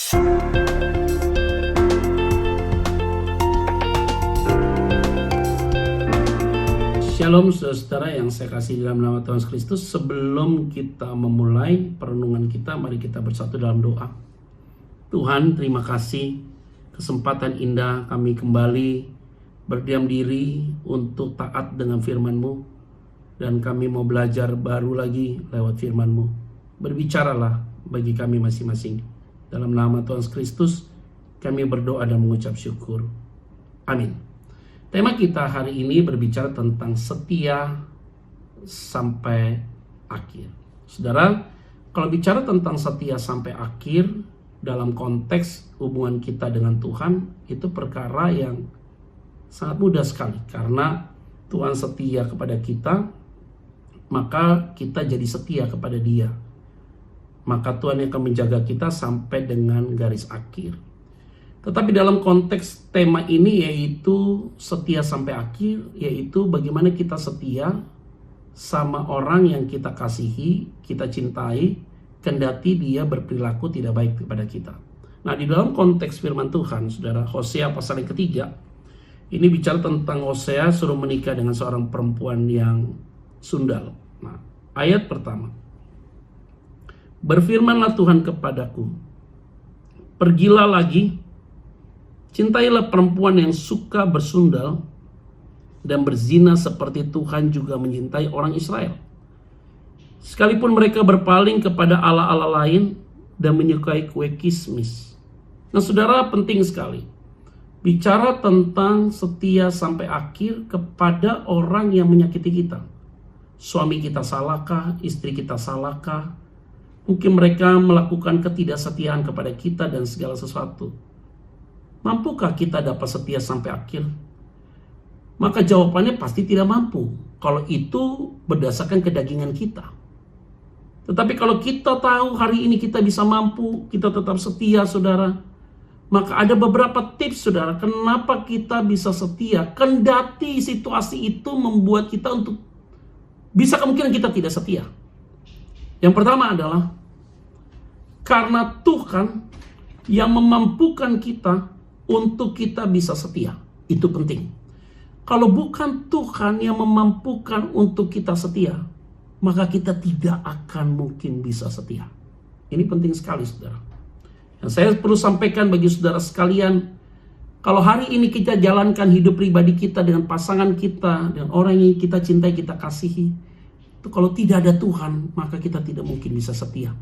Shalom saudara yang saya kasih dalam nama Tuhan Yesus Kristus. Sebelum kita memulai perenungan kita, mari kita bersatu dalam doa. Tuhan, terima kasih kesempatan indah kami kembali berdiam diri untuk taat dengan firman-Mu. Dan kami mau belajar baru lagi lewat firman-Mu. Berbicaralah bagi kami masing-masing. Dalam nama Tuhan Yesus Kristus kami berdoa dan mengucap syukur. Amin. Tema kita hari ini berbicara tentang setia sampai akhir. Saudara, kalau bicara tentang setia sampai akhir dalam konteks hubungan kita dengan Tuhan, itu perkara yang sangat mudah sekali. Karena Tuhan setia kepada kita, maka kita jadi setia kepada Dia. Maka Tuhan yang akan menjaga kita sampai dengan garis akhir. Tetapi dalam konteks tema ini yaitu setia sampai akhir, yaitu bagaimana kita setia sama orang yang kita kasihi, kita cintai, kendati dia berperilaku tidak baik kepada kita. Nah, di dalam konteks firman Tuhan, saudara, Hosea pasal yang ketiga, ini bicara tentang Hosea suruh menikah dengan seorang perempuan yang sundal. Nah, ayat pertama. Berfirmanlah Tuhan kepadaku, pergilah lagi, cintailah perempuan yang suka bersundal dan berzina seperti Tuhan juga mencintai orang Israel. Sekalipun mereka berpaling kepada allah-allah lain dan menyukai kue kismis. Nah, saudara, penting sekali bicara tentang setia sampai akhir kepada orang yang menyakiti kita. Suami kita salahkah? Istri kita salahkah? Mungkin mereka melakukan ketidaksetiaan kepada kita dan segala sesuatu. Mampukah kita dapat setia sampai akhir? Maka jawabannya pasti tidak mampu. Kalau itu berdasarkan kedagingan kita. Tetapi kalau kita tahu hari ini kita bisa mampu, kita tetap setia, saudara. Maka ada beberapa tips, saudara, kenapa kita bisa setia. Kendati situasi itu membuat kita untuk bisa kemungkinan kita tidak setia. Yang pertama adalah karena Tuhan yang memampukan kita untuk kita bisa setia. Itu penting. Kalau bukan Tuhan yang memampukan untuk kita setia, maka kita tidak akan mungkin bisa setia. Ini penting sekali, saudara. Dan saya perlu sampaikan bagi saudara sekalian, kalau hari ini kita jalankan hidup pribadi kita dengan pasangan kita, dengan orang yang kita cintai, kita kasihi, itu kalau tidak ada Tuhan, maka kita tidak mungkin bisa setia.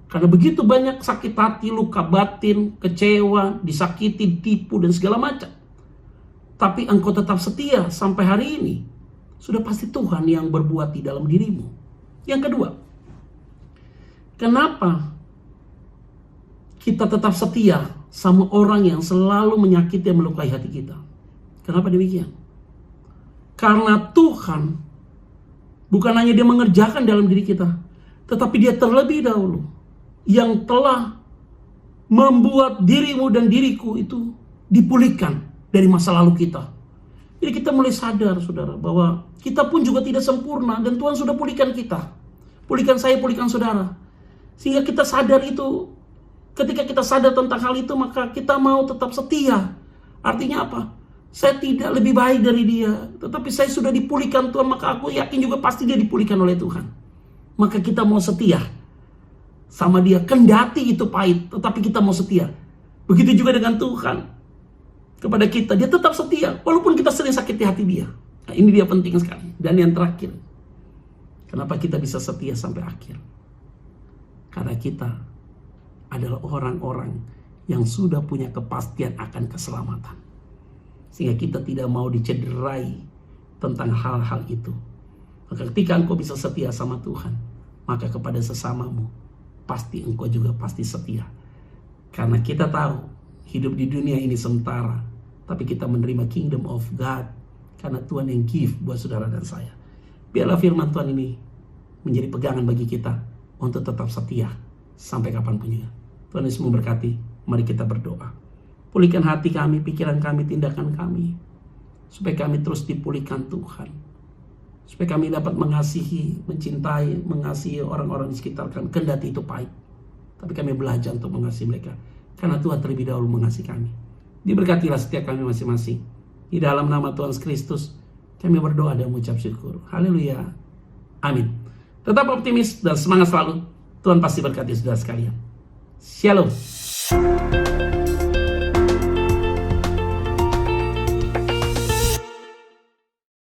Karena begitu banyak sakit hati, luka batin, kecewa, disakiti, ditipu, dan segala macam. Tapi engkau tetap setia sampai hari ini. Sudah pasti Tuhan yang berbuat di dalam dirimu. Yang kedua, kenapa kita tetap setia sama orang yang selalu menyakiti dan melukai hati kita? Kenapa demikian? Karena Tuhan bukan hanya dia mengerjakan dalam diri kita, tetapi dia terlebih dahulu yang telah membuat dirimu dan diriku itu dipulihkan dari masa lalu kita. Jadi kita mulai sadar, saudara, bahwa kita pun juga tidak sempurna dan Tuhan sudah pulihkan kita. Pulihkan saya, pulihkan saudara. Sehingga kita sadar itu. Ketika kita sadar tentang hal itu, maka kita mau tetap setia. Artinya apa? Saya tidak lebih baik dari dia, tetapi saya sudah dipulihkan Tuhan, maka aku yakin juga pasti dia dipulihkan oleh Tuhan. Maka kita mau setia sama dia, kendati itu pahit, tetapi kita mau setia. Begitu juga dengan Tuhan kepada kita, dia tetap setia walaupun kita sering sakiti hati dia. Nah, ini dia penting sekali. Dan yang terakhir, kenapa kita bisa setia sampai akhir? Karena kita adalah orang-orang yang sudah punya kepastian akan keselamatan, sehingga kita tidak mau dicederai tentang hal-hal itu. Maka ketika engkau bisa setia sama Tuhan, maka kepada sesamamu pasti engkau juga pasti setia. Karena kita tahu hidup di dunia ini sementara, tapi kita menerima kingdom of God. Karena Tuhan yang give buat saudara dan saya. Biarlah firman Tuhan ini menjadi pegangan bagi kita untuk tetap setia sampai kapanpun juga. Tuhan Yesus memberkati. Mari kita berdoa. Pulihkan hati kami, pikiran kami, tindakan kami, supaya kami terus dipulihkan Tuhan. Supaya kami dapat mengasihi, mencintai, mengasihi orang-orang di sekitar kami. Kendati itu pahit, tapi kami belajar untuk mengasihi mereka. karena Tuhan terlebih dahulu mengasihi kami. Diberkatilah setiap kami masing-masing. Di dalam nama Tuhan Kristus, kami berdoa dan mengucap syukur. Haleluya. Amin. Tetap optimis dan semangat selalu. Tuhan pasti berkati saudara sekalian. Shalom.